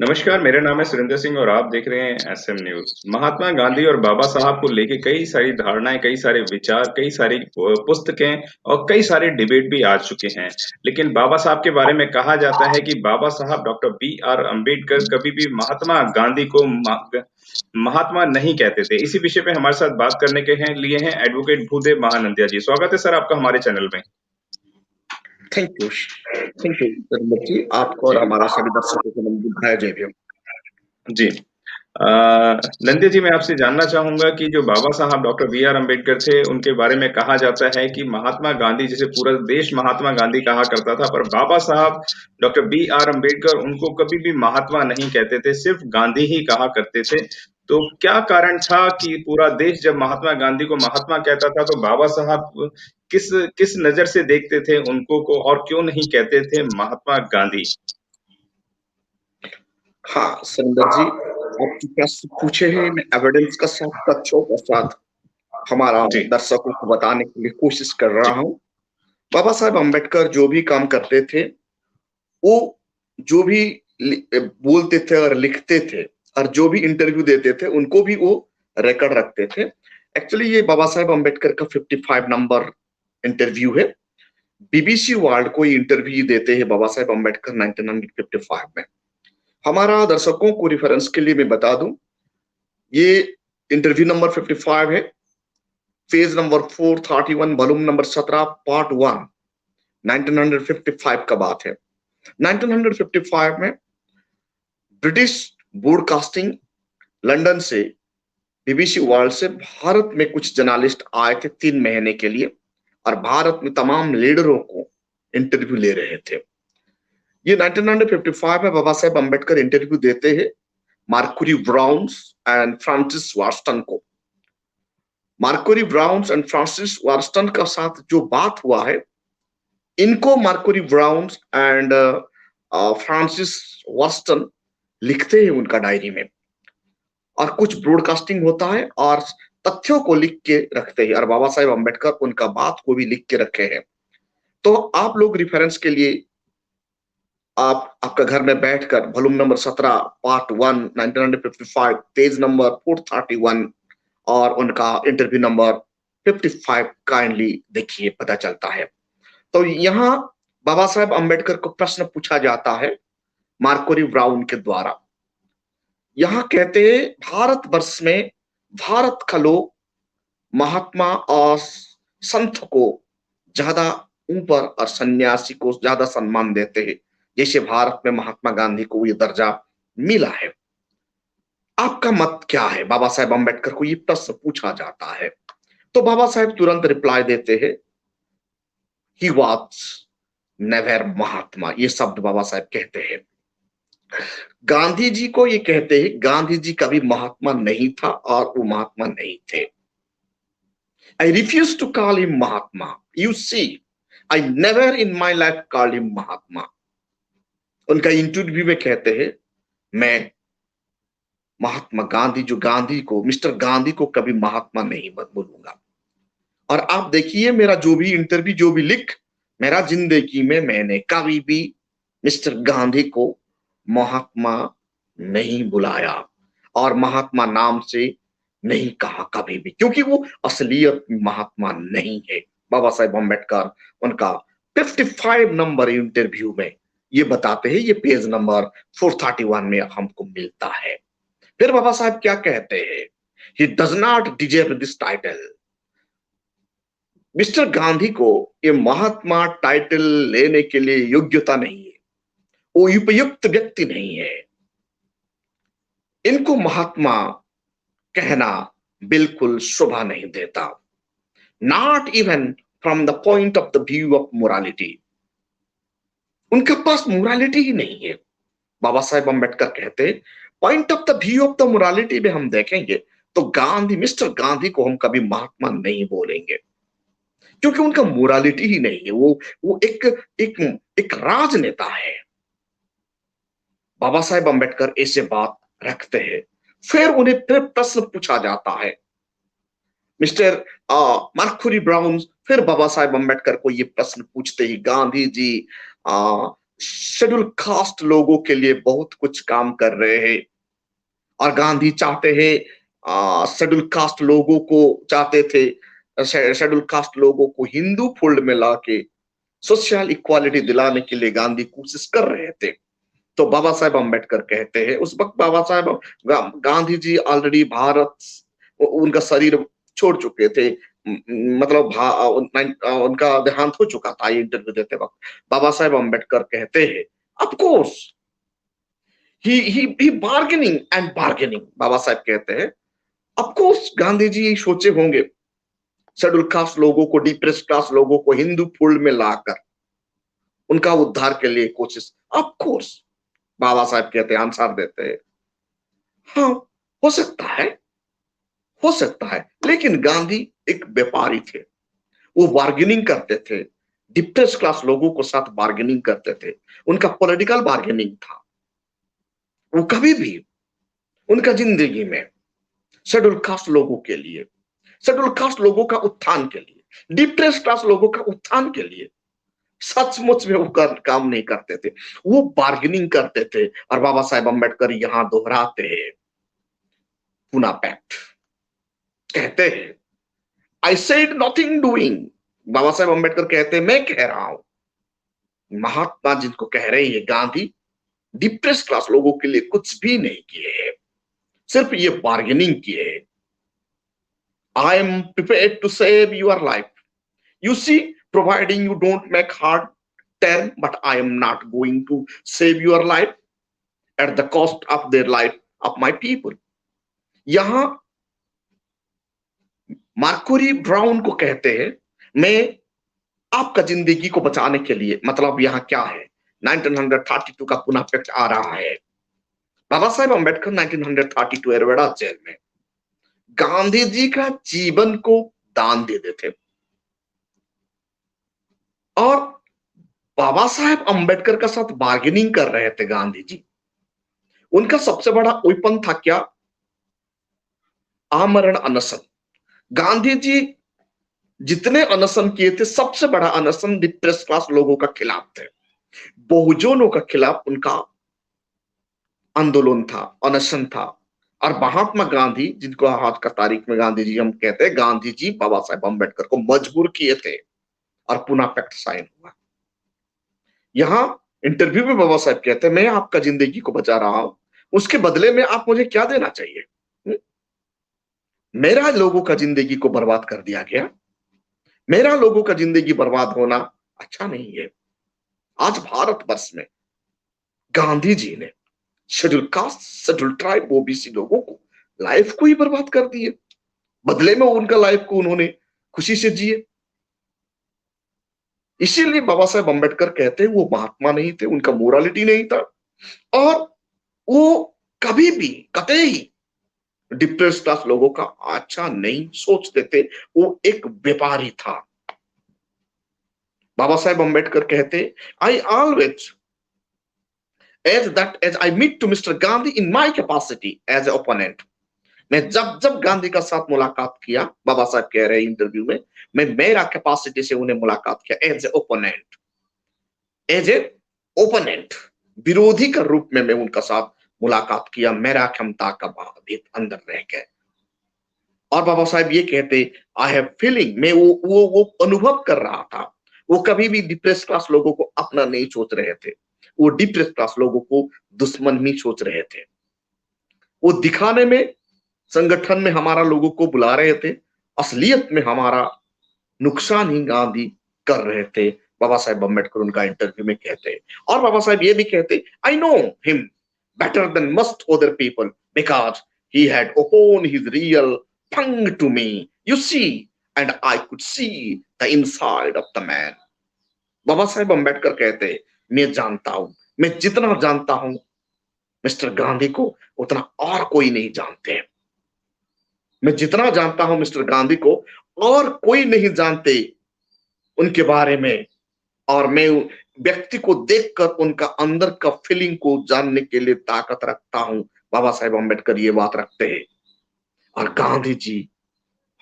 नमस्कार, मेरा नाम है सुरेंद्र सिंह और आप देख रहे हैं एसएम न्यूज़। महात्मा गांधी और बाबा साहब को लेके कई सारी धारणाएँ, कई सारे विचार, कई सारी पुस्तकें और कई सारे डिबेट भी आ चुके हैं। लेकिन बाबा साहब के बारे में कहा जाता है कि बाबा साहब डॉक्टर बी.आर. अम्बेडकर कभी भी महात्मा गांधी को महात्मा नहीं कहते थे। इसी विषय पे हमारे साथ बात करने के लिए हैं एडवोकेट भूदेव महानंदिया जी। स्वागत है सर आपका हमारे चैनल में। थैंक यू धर्मेंद्र जी, आपको और जी, हमारा सभी दर्शकों को नमस्कार, जय भीम। जी। अ, नंदे जी, मैं आपसे जानना चाहूँगा कि जो बाबा साहब डॉक्टर बी आर अम्बेडकर थे, उनके बारे में कहा जाता है कि महात्मा गांधी जिसे पूरा देश महात्मा गांधी कहा करता था, पर बाबा साहब डॉक्टर बी आर अम्बेडकर उनको कभी भी महात्मा नहीं कहते थे, सिर्फ गांधी ही कहा करते थे। तो क्या कारण था कि पूरा देश जब महात्मा गांधी को महात्मा कहता था, तो बाबा साहब किस किस नज़र से देखते थे उनको को और क्यों नहीं कहते थे महात्मा गांधी? हाँ, सुरेंद्र जी, आप जो प्रश्न पूछे हैं, मैं एविडेंस के साथ, तथ्यों के साथ हमारा जी, दर्शकों को बताने के लिए कोशिश कर जी, रहा हूँ। बाबा साहेब अम्बेडकर जो भी काम करते थे, वो जो भी बोलते थे और लिखते थे और जो भी इंटरव्यू देते थे, उनको भी वो रिकॉर्ड रखते थे। एक्चुअली ये बाबा साहेब अम्बेडकर का 55 नंबर इंटरव्यू है। बीबीसी वर्ल्ड को इंटरव्यू देते हैं बाबा साहेब अम्बेडकर 1955 में। हमारा दर्शकों को रेफरेंस के लिए मैं बता दूं, ये इंटरव्यू नंबर 55 है, phase number 431, volume number 17, part 1, 1955 का बात है। 1955 में ब्रिटिश ब्रॉडकास्टिंग लंदन से, बीबीसी वर्ल्ड से भारत में कुछ जर्नलिस्ट आए थे 3 महीने के लिए और भारत में तमाम लीडरों को इंटरव्यू ले रहे थे। ये 1955 में बाबा साहेब अम्बेडकर इंटरव्यू देते हैं मार्कुरी ब्राउन्स एंड फ्रांसिस वार्स्टन को। मार्कुरी ब्राउन्स एंड फ्रांसिस वार्स्टन का साथ जो बात हुआ है, इनको मार्कुरी ब्राउन्स एंड फ्रांसिस वार्स्टन लिखते हैं उनका डायरी में, और कुछ ब्रॉडकास्टिंग होता है और तथ्यों को लिख के रखते हैं, और बाबा साहेब अम्बेडकर उनका बात को भी लिख के रखे हैं। तो आप लोग रेफरेंस के लिए, आप आपका घर में बैठकर volume number 17, part 1, 1955, page number 431 और उनका इंटरव्यू नंबर 55 काइंडली देखिए, पता चलता है। तो यहाँ बाबा साहेब अम्बेडकर को प्रश्न पूछा जाता है मार्कोरी ब्राउन के द्वारा। यहाँ कहते हैं भारत वर्ष में भारत का लोग महात्मा और संत को ज्यादा ऊपर और सन्यासी को ज्यादा सम्मान देते हैं, जैसे भारत में महात्मा गांधी को ये दर्जा मिला है। आपका मत क्या है? बाबा साहेब अम्बेडकर को ये प्रश्न पूछा जाता है, तो बाबा साहेब तुरंत रिप्लाई देते हैं, ही वाज नेवर महात्मा। ये शब्द बाबा साहेब कहते हैं। गांधी जी को ये कहते हैं गांधी जी कभी महात्मा नहीं था और वो महात्मा नहीं थे। I refuse to call him Mahatma, you see, I never in my life call him Mahatma. उनका इंटरव्यू में कहते हैं, मैं महात्मा गांधी, जो गांधी को, मिस्टर गांधी को कभी महात्मा नहीं बोलूंगा। और आप देखिए मेरा जो भी इंटरव्यू, जो भी लिख, मेरा जिंदगी में मैंने कभी भी मिस्टर गांधी को महात्मा नहीं बुलाया और महात्मा नाम से नहीं कहा कभी भी, क्योंकि वो असलियत महात्मा नहीं है। बाबा साहेब अम्बेडकर उनका 55 नंबर इंटरव्यू में ये बताते हैं, ये पेज नंबर 431 में हमको मिलता है। फिर बाबा साहब क्या कहते हैं, he does not deserve this title. Mister Gandhi को ये महात्मा टाइटल लेने के लिए योग्यता नहीं है, वो उपयुक्त व्यक्ति नहीं है, इनको महात्मा कहना बिल्कुल शोभा नहीं देता, not even from the point of the view of morality. उनके पास मोरालिटी ही नहीं है। बाबा साहेब अम्बेडकर कहते हैं, point of the view of the morality में हम देखेंगे तो गांधी, मिस्टर गांधी को हम कभी महात्मा नहीं बोलेंगे, क्योंकि उनका मोरालिटी ही नहीं है। वो एक एक राजनेता है। बाबा साहेब अम्बेडकर ऐसे बात रखते हैं। फिर उन्हें फिर प्रश्न पूछा जाता है, मिस्टर मार्कुरी ब्राउन फिर बाबा साहेब अम्बेडकर को ये प्रश्न पूछते ही, गांधी जी शेड्यूल कास्ट लोगों के लिए बहुत कुछ काम कर रहे हैं। और गांधी चाहते हैं, शेड्यूल कास्ट लोगों को चाहते थे, शेड्यूल कास्ट लोगों को हिंदू फोल्ड में लाके सोशल इक्वालिटी दिलाने के लिए गांधी कोशिश कर रहे थे। तो बाबा साहेब अम्बेडकर कहते हैं, उस वक्त बाबा साहेब गांधी जी ऑलरेडी भारत, उनका शरीर छोड़ चुके थे। मतलब उनका देहांत हो चुका था ये इंटरव्यू देते वक्त। बाबा साहेब अम्बेडकर कहते हैं, ऑफ कोर्स ही bargaining and bargaining. Baba Saheb कहते हैं, ऑफ कोर्स गांधी जी सोचे होंगे शेड्यूल कास्ट लोगों को, डिप्रेस क्लास लोगों को हिंदू फोल्ड में लाकर उनका उद्धार के लिए कोशिश। ऑफ कोर्स बाबा साहब कहते हैं, आंसर देते हैं, हाँ हो सकता है, हो सकता है। लेकिन गांधी एक व्यापारी थे, वो बार्गेनिंग करते थे, डिप्रेस क्लास लोगों के साथ बार्गेनिंग करते थे। उनका पॉलिटिकल बार्गेनिंग था। वो कभी भी उनका जिंदगी में शेड्यूल कास्ट लोगों के लिए, शेड्यूल कास्ट लोगों का उत्थान के लिए, डिप्रेस क्लास लोगों का उत्थान के लिए सचमुच में वो काम नहीं करते थे, वो बार्गेनिंग करते थे। और बाबा साहेब अम्बेडकर यहां दोहराते हैं पूना पैक्ट, कहते हैं, I said nothing doing. Baba Saheb Ambedkar कहते हैं, मैं कह रहा हूं, महात्मा जिनको कह रहे हैं गांधी, डिप्रेस क्लास लोगों के लिए कुछ भी नहीं किए हैं, सिर्फ ये बार्गेनिंग किए हैं। I am prepared to save your life, you see, providing you don't make hard turn, but I am not going to save your life at the cost of their life of my people. यहां मार्कोरी brown को कहते हैं, मैं आपका जिंदगी को बचाने के लिए, मतलब यहां क्या है, 1932 का पुनः पैक्ट आ रहा है। बाबा साहेब अम्बेडकर 1932 एरवेड़ा जेल में गांधी जी का जीवन को दान दे देते। और बाबा साहेब अम्बेडकर का साथ बार्गेनिंग कर रहे थे गांधी जी। उनका सबसे बड़ा वेपन था क्या, आमरण अनशन। गांधी जी जितने अनशन किए थे, सबसे बड़ा अनशन डिप्रेस क्लास लोगों का खिलाफ थे, बहुजनों का खिलाफ उनका आंदोलन था, अनशन था। और महात्मा गांधी, जिनको आज का तारीख में गांधी जी हम कहते हैं, गांधी जी बाबा साहेब अम्बेडकर को मजबूर किए थे और पुनः पैक्ट साइन हुआ। यहां इंटरव्यू में बाबा साहेब कहते हैं, मैं आपका जिंदगी को बचा रहा हूं, उसके बदले में आप मुझे क्या देना चाहिए? मेरा लोगों का जिंदगी को बर्बाद कर दिया गया, मेरा लोगों का जिंदगी बर्बाद होना अच्छा नहीं है। आज भारतवर्ष में गांधी जी ने schedule caste, schedule tribe, OBC लोगों को लाइफ को ही बर्बाद कर दिए, बदले में उनका लाइफ को उन्होंने खुशी से जिए। इसीलिए बाबा साहेब अम्बेडकर कहते हैं, वो महात्मा नहीं थे, उनका मोरालिटी नहीं था, और वो कभी भी कतई डिप्रेस क्लास लोगों का अच्छा नहीं सोचते थे। वो एक व्यापारी था। बाबा साहेब अम्बेडकर कहते, I always as I meet to Mr. Gandhi in my capacity as an opponent. मैं जब जब गांधी का साथ मुलाकात किया, बाबा साहब कह रहे हैं इंटरव्यू में, मैं मेरा कैपेसिटी से उन्हें मुलाकात किया as a opponent, as a opponent, विरोधी का रूप में मैं उनका साथ मुलाकात किया, मेरा क्षमता का भेद अंदर रह गए। और बाबा साहब ये कहते, आई हैव फीलिंग, मैं वो अनुभव कर रहा था। वो कभी भी डिप्रेस क्लास लोगों को अपना नहीं सोच रहे थे, वो डिप्रेस क्लास लोगों को दुश्मन ही सोच रहे थे। वो दिखाने में, संगठन में हमारा लोगों को बुला रहे थे, असलियत में हमारा नुकसान ही गांधी कर रहे थे। बाबा साहेब अम्बेडकर उनका इंटरव्यू में कहते। और बाबा साहेब ये भी कहते, I know him better than most other people because he had opened his real tongue to me, you see, and I could see the inside of the man. Baba Saheb Ambedkar कहते, मैं जानता हूं, मैं जितना जानता हूं मिस्टर गांधी को, उतना और कोई नहीं जानते। मैं जितना जानता हूं मिस्टर गांधी को, और कोई नहीं जानते उनके बारे में। और मैं व्यक्ति को देखकर उनका अंदर का फीलिंग को जानने के लिए ताकत रखता हूं। बाबा साहेब अम्बेडकर ये बात रखते हैं। और गांधी जी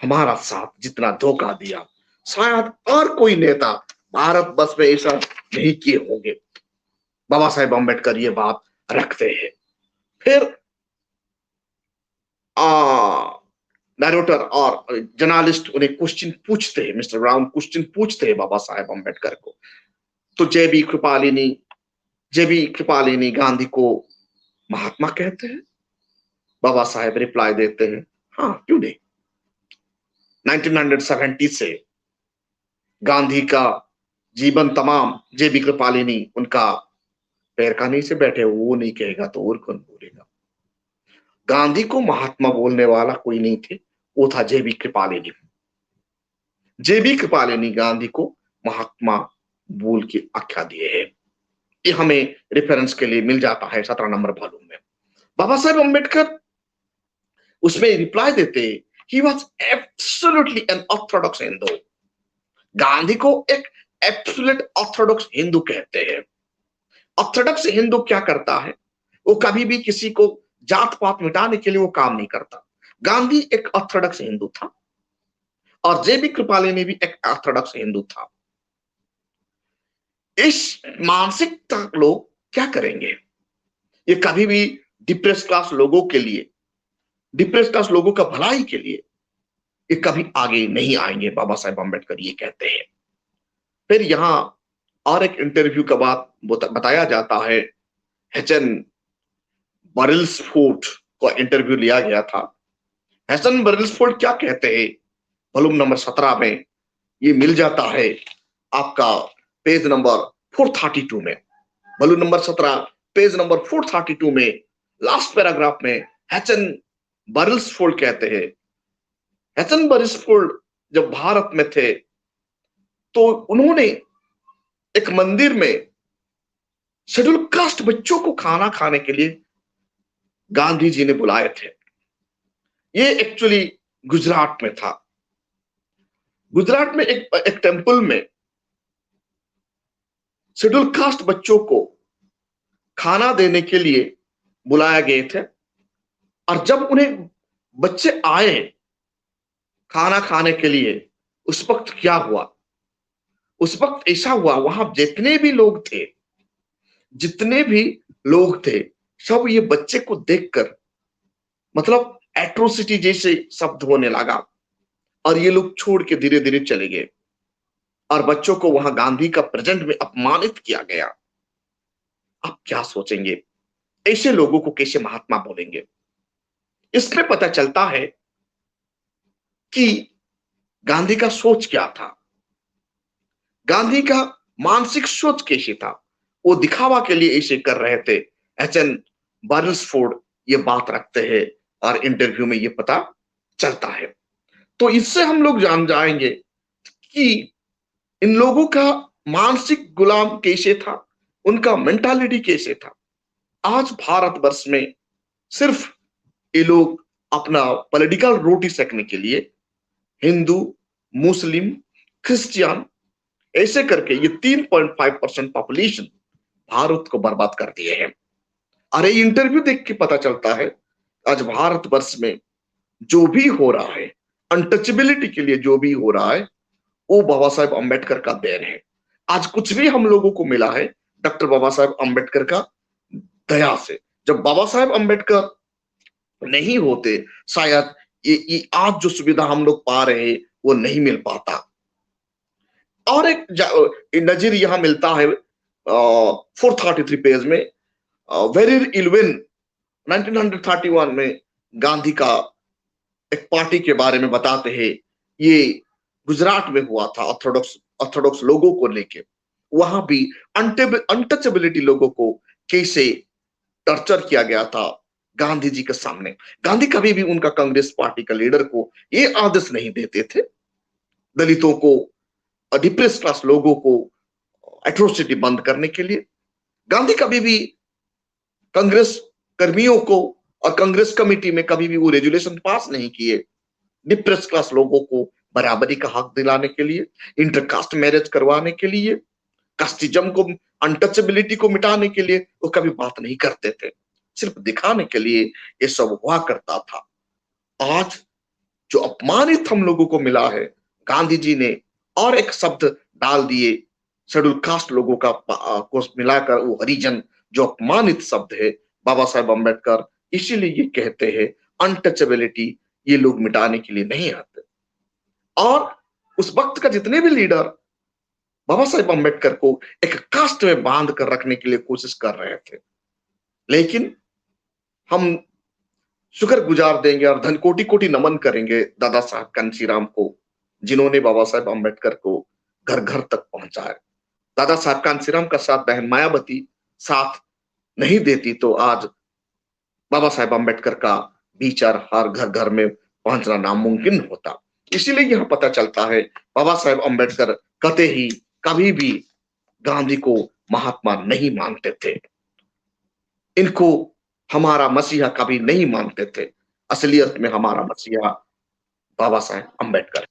हमारा साथ जितना धोखा दिया, शायद और कोई नेता भारत वर्ष में ऐसा नहीं किए होंगे। बाबा साहेब अम्बेडकर ये बात रखते हैं। फिर नैरेटर और जर्नलिस्ट उन्हें क्वेश्चन पूछते हैं, मिस्टर ब्राउन क्वेश्चन पूछते हैं बाबा साहेब अम्बेडकर को। तो जेबी कृपालिनी गांधी को महात्मा कहते हैं। बाबा साहेब रिप्लाई देते हैं, हाँ क्यों नहीं। 1970 से गांधी का जीवन तमाम जेबी कृपालिनी उनका पैर खाने से बैठे, वो नहीं कहेगा तो और कौन बोलेगा। गांधी को महात्मा बोलने वाला कोई नहीं थे, वो था जेबी कृपालिनी। जेबी कृपालिनी गांधी को महात्मा बोल के आख्या दिए हैं। ये हमें रेफरेंस के लिए मिल जाता है 17 नंबर वॉल्यूम में। बाबा साहेब अम्बेडकर उसमें रिप्लाई देते, he was absolutely an orthodox Hindu. Gandhi को एक एब्सोल्यूट ऑर्थोडॉक्स हिंदू कहते हैं। ऑर्थोडॉक्स हिंदू क्या करता है, वो कभी भी किसी को जात पात मिटाने के लिए वो काम नहीं करता। गांधी एक ऑर्थोडॉक्स हिंदू था और जेबी कृपालिनी भी एक ऑर्थोडॉक्स हिंदू था। इस मानसिकता लोग क्या करेंगे, ये कभी भी डिप्रेस क्लास लोगों के लिए, डिप्रेस क्लास लोगों का भलाई के लिए ये कभी आगे नहीं आएंगे, बाबा साहेब अम्बेडकर ये कहते हैं। फिर यहां और एक इंटरव्यू का बात बताया जाता है। हेचन बरिल्सफोर्ड को इंटरव्यू लिया गया था। हेचन बरिल्सफोर्ड क्या कहते हैं, वॉल्यूम नंबर 17 में ये मिल जाता है आपका पेज नंबर 432 में। वॉल्यूम नंबर 17 पेज नंबर 432 में लास्ट पैराग्राफ में हेचन बरिल्सफोर्ड कहते हैं, हेचन बरिल्सफोर्ड जब भारत में थे तो उन्होंने एक मंदिर में शेड्यूल कास्ट बच्चों को खाना खाने के लिए गांधी जी ने बुलाए थे। ये एक्चुअली गुजरात में था। गुजरात में एक टेंपल में शेड्यूल कास्ट बच्चों को खाना देने के लिए बुलाया गए थे। और जब उन्हें बच्चे आए खाना खाने के लिए, उस वक्त क्या हुआ, उस वक्त ऐसा हुआ वहां जितने भी लोग थे, जितने भी लोग थे, सब ये बच्चे को देखकर मतलब एट्रोसिटी जैसे शब्द होने लगा और ये लोग छोड़ के धीरे धीरे चले गए और बच्चों को वहां गांधी का प्रेजेंट में अपमानित किया गया। आप क्या सोचेंगे, ऐसे लोगों को कैसे महात्मा बोलेंगे। इसमें पता चलता है कि गांधी का सोच क्या था, गांधी का मानसिक सोच कैसे था। वो दिखावा के लिए ऐसे कर रहे थे। एचएन बर्न्सफोर्ड ये बात रखते हैं और इंटरव्यू में ये पता चलता है। तो इससे हम लोग जान जाएंगे कि इन लोगों का मानसिक गुलाम कैसे था, उनका मेंटालिटी कैसे था। आज भारतवर्ष में सिर्फ ये लोग अपना पॉलिटिकल रोटी सेकने के लिए हिंदू, मुस्लिम, क्रिश्चियन ऐसे करके ये 3.5% पॉपुलेशन भारत को बर्बाद कर दिए हैं। अरे इंटरव्यू देख के पता चलता है आज भारतवर्ष में जो भी हो रहा है, अनटचेबिलिटी के लिए जो भी हो रहा है, वो बाबा साहेब अम्बेडकर का देन है। आज कुछ भी हम लोगों को मिला है डॉक्टर बाबा साहेब अम्बेडकर का दया से। जब बाबा साहेब अम्बेडकर नहीं होते शायद ये आज जो सुविधा हम लोग पा रहे हैं वो नहीं मिल पाता। और एक नजीर यहां मिलता है 433 पेज में। वेरी इलेवन 1931 में गांधी का एक पार्टी के बारे में बताते हैं। ये गुजरात में हुआ था, ऑर्थोडॉक्स लोगों को लेके। वहां भी अनटचेबिलिटी लोगों को कैसे टॉर्चर किया गया था गांधी जी के सामने। गांधी कभी भी उनका कांग्रेस पार्टी का लीडर को ये आदेश नहीं देते थे दलितों को, डिप्रेस क्लास लोगों को एट्रोसिटी बंद करने के लिए। गांधी कभी भी कांग्रेस कर्मियों को और कांग्रेस कमेटी में कभी भी वो रेजुलेशन पास नहीं किए डिप्रेस क्लास लोगों को बराबरी का हक दिलाने के लिए, इंटरकास्ट मैरिज करवाने के लिए, कास्टिज्म को, अनटचेबिलिटी को मिटाने के लिए वो कभी बात नहीं करते थे। सिर्फ दिखाने के लिए ये सब हुआ करता था। आज जो अपमानित हम लोगों को मिला है, गांधी जी ने और एक शब्द डाल दिए शेड्यूल कास्ट लोगों का को मिलाकर वो हरिजन जो अपमानित शब्द है, बाबा साहेब अम्बेडकर इसीलिए ये कहते हैं अनटचेबिलिटी ये लोग मिटाने के लिए नहीं आते। और उस वक्त का जितने भी लीडर बाबा साहेब अम्बेडकर को एक कास्ट में बांध कर रखने के लिए कोशिश कर रहे थे, लेकिन हम शुक्रगुजार देंगे और धन कोटि कोटि नमन करेंगे दादा साहब कांशीराम को, जिन्होंने बाबा साहेब अम्बेडकर को घर घर तक पहुंचाया। दादा साहब कांशीराम का साथ बहन मायावती साथ नहीं देती तो आज बाबा साहेब अम्बेडकर का विचार हर घर घर में पहुंचना नामुमकिन होता। इसीलिए यह पता चलता है बाबा साहेब अम्बेडकर कते ही कभी भी गांधी को महात्मा नहीं मानते थे, इनको हमारा मसीहा कभी नहीं मानते थे। असलियत में हमारा मसीहा बाबा साहेब अम्बेडकर।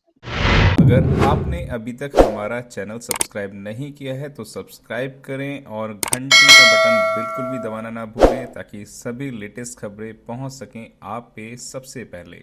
अगर आपने अभी तक हमारा चैनल सब्सक्राइब नहीं किया है तो सब्सक्राइब करें और घंटी का बटन बिल्कुल भी दबाना ना भूलें ताकि सभी लेटेस्ट खबरें पहुंच सकें आप पे सबसे पहले।